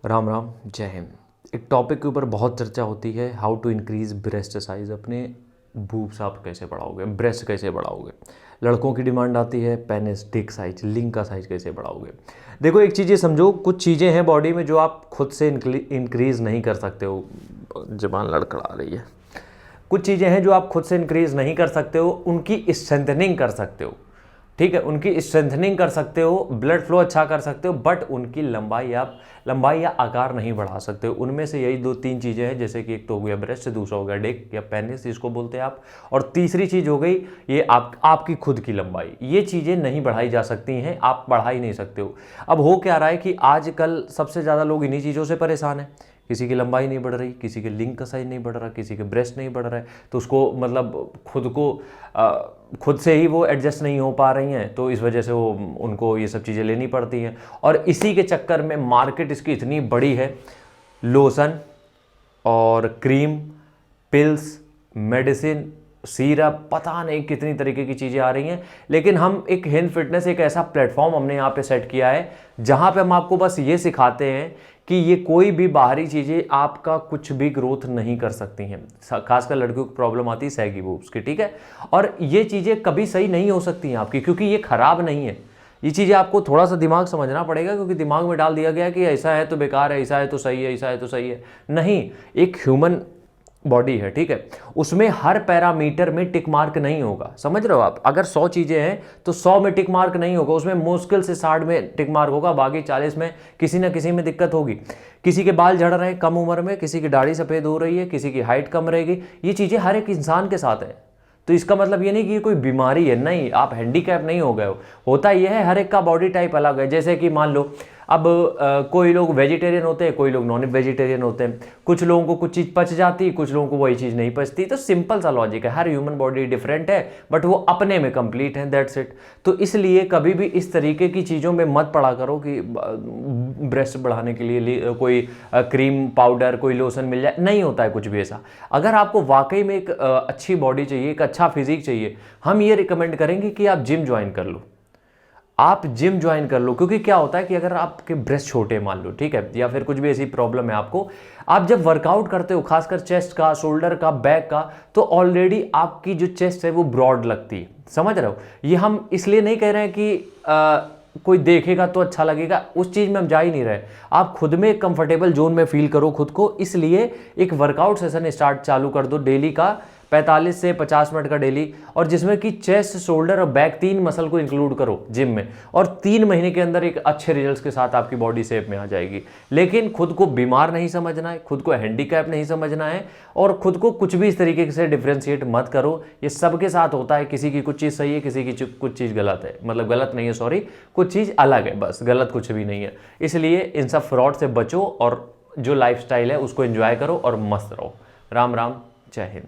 राम राम, जय हिंद। एक टॉपिक के ऊपर बहुत चर्चा होती है, how to increase breast size. अपने बूब्स आप कैसे बढ़ाओगे, ब्रेस्ट कैसे बढ़ाओगे। लड़कों की डिमांड आती है पेनिस, डिक साइज, लिंग का साइज कैसे बढ़ाओगे। देखो, एक चीज़ ये समझो, कुछ चीज़ें हैं बॉडी में जो आप खुद से इंक्रीज नहीं कर सकते हो। जबान लड़खड़ा रही है। कुछ चीज़ें हैं जो आप खुद से इंक्रीज नहीं कर सकते हो, उनकी स्ट्रेंथनिंग कर सकते हो। ठीक है, उनकी स्ट्रेंथनिंग कर सकते हो, ब्लड फ्लो अच्छा कर सकते हो, बट उनकी लंबाई या आकार नहीं बढ़ा सकते हो। उनमें से यही 2-3 चीज़ें हैं, जैसे कि एक तो हो गया ब्रेस्ट, दूसरा हो गया डिक या पेनिस जिसको बोलते हैं आप, और तीसरी चीज़ हो गई ये आपकी खुद की लंबाई। ये चीज़ें नहीं बढ़ाई जा सकती हैं, आप बढ़ा ही नहीं सकते हो। अब हो क्या रहा है कि आजकल सबसे ज़्यादा लोग इन्हीं चीज़ों से परेशान हैं। किसी की लंबाई नहीं बढ़ रही, किसी के लिंग का साइज नहीं बढ़ रहा, किसी के ब्रेस्ट नहीं बढ़ रहा है, तो उसको मतलब खुद से ही वो एडजस्ट नहीं हो पा रही हैं, तो इस वजह से वो उनको ये सब चीज़ें लेनी पड़ती हैं। और इसी के चक्कर में मार्केट इसकी इतनी बड़ी है, लोशन और क्रीम, पिल्स, मेडिसिन, सीरप, पता नहीं कितनी तरीके की चीज़ें आ रही हैं। लेकिन हम एक हिंद फिटनेस एक ऐसा प्लेटफॉर्म हमने यहाँ पे सेट किया है जहाँ पे हम आपको बस ये सिखाते हैं कि ये कोई भी बाहरी चीज़ें आपका कुछ भी ग्रोथ नहीं कर सकती हैं। खासकर लड़कियों को प्रॉब्लम आती है सैगी बूब्स की, ठीक है। और ये चीज़ें कभी सही नहीं हो सकती हैं आपकी, क्योंकि ये खराब नहीं है। ये चीज़ें आपको थोड़ा सा दिमाग समझना पड़ेगा, क्योंकि दिमाग में डाल दिया गया कि ऐसा है तो बेकार है, ऐसा है तो सही है, ऐसा है तो सही है। नहीं, एक ह्यूमन बॉडी है, ठीक है, उसमें हर पैरामीटर में टिक मार्क नहीं होगा। समझ रहे हो आप? अगर 100 चीज़ें हैं तो 100 में टिक मार्क नहीं होगा, उसमें मुश्किल से 60 में टिक मार्क होगा, बाकी 40 में किसी ना किसी में दिक्कत होगी। किसी के बाल झड़ रहे हैं कम उम्र में, किसी की दाढ़ी सफ़ेद हो रही है, किसी की हाइट कम रहेगी। ये चीज़ें हर एक इंसान के साथ है। तो इसका मतलब ये नहीं कि ये कोई बीमारी है, नहीं, आप हैंडीकैप नहीं हो गए हो। होता यह है, हर एक का बॉडी टाइप अलग है। जैसे कि मान लो अब कोई लोग वेजिटेरियन होते हैं, कोई लोग नॉन वेजिटेरियन होते हैं। कुछ लोगों को कुछ चीज़ पच जाती है, कुछ लोगों को वही चीज़ नहीं पचती। तो सिंपल सा लॉजिक है, हर ह्यूमन बॉडी डिफरेंट है, बट वो अपने में कंप्लीट है, दैट्स इट। तो इसलिए कभी भी इस तरीके की चीज़ों में मत पड़ा करो कि ब्रेस्ट बढ़ाने के लिए कोई क्रीम, पाउडर, कोई लोशन मिल जाए। नहीं होता है कुछ भी ऐसा। अगर आपको वाकई में एक अच्छी बॉडी चाहिए, एक अच्छा फिजिक चाहिए, हम ये रिकमेंड करेंगे कि आप जिम ज्वाइन कर लो। आप जिम ज्वाइन कर लो, क्योंकि क्या होता है कि अगर आपके ब्रेस्ट छोटे मान लो, ठीक है, या फिर कुछ भी ऐसी प्रॉब्लम है आपको, आप जब वर्कआउट करते हो खासकर चेस्ट का, शोल्डर का, बैक का, तो ऑलरेडी आपकी जो चेस्ट है वो ब्रॉड लगती है। समझ रहे हो? ये हम इसलिए नहीं कह रहे हैं कि कोई देखेगा तो अच्छा लगेगा, उस चीज़ में हम जा ही नहीं रहे। आप खुद में एक कंफर्टेबल जोन में फील करो खुद को, इसलिए एक वर्कआउट सेशन चालू कर दो डेली का, 45 से 50 मिनट का डेली, और जिसमें कि चेस्ट, शोल्डर और बैक 3 मसल को इंक्लूड करो जिम में, और 3 महीने के अंदर एक अच्छे रिजल्ट्स के साथ आपकी बॉडी शेप में आ जाएगी। लेकिन खुद को बीमार नहीं समझना है, खुद को हैंडीकैप नहीं समझना है, और खुद को कुछ भी इस तरीके से डिफ्रेंशिएट मत करो। ये सबके साथ होता है, किसी की कुछ चीज़ सही है, किसी की कुछ चीज़ गलत है, मतलब गलत नहीं है, सॉरी, कुछ चीज़ अलग है, बस, गलत कुछ भी नहीं है। इसलिए इन सब फ्रॉड से बचो और जो लाइफस्टाइल है उसको एंजॉय करो और मस्त रहो। राम राम, जय हिंद।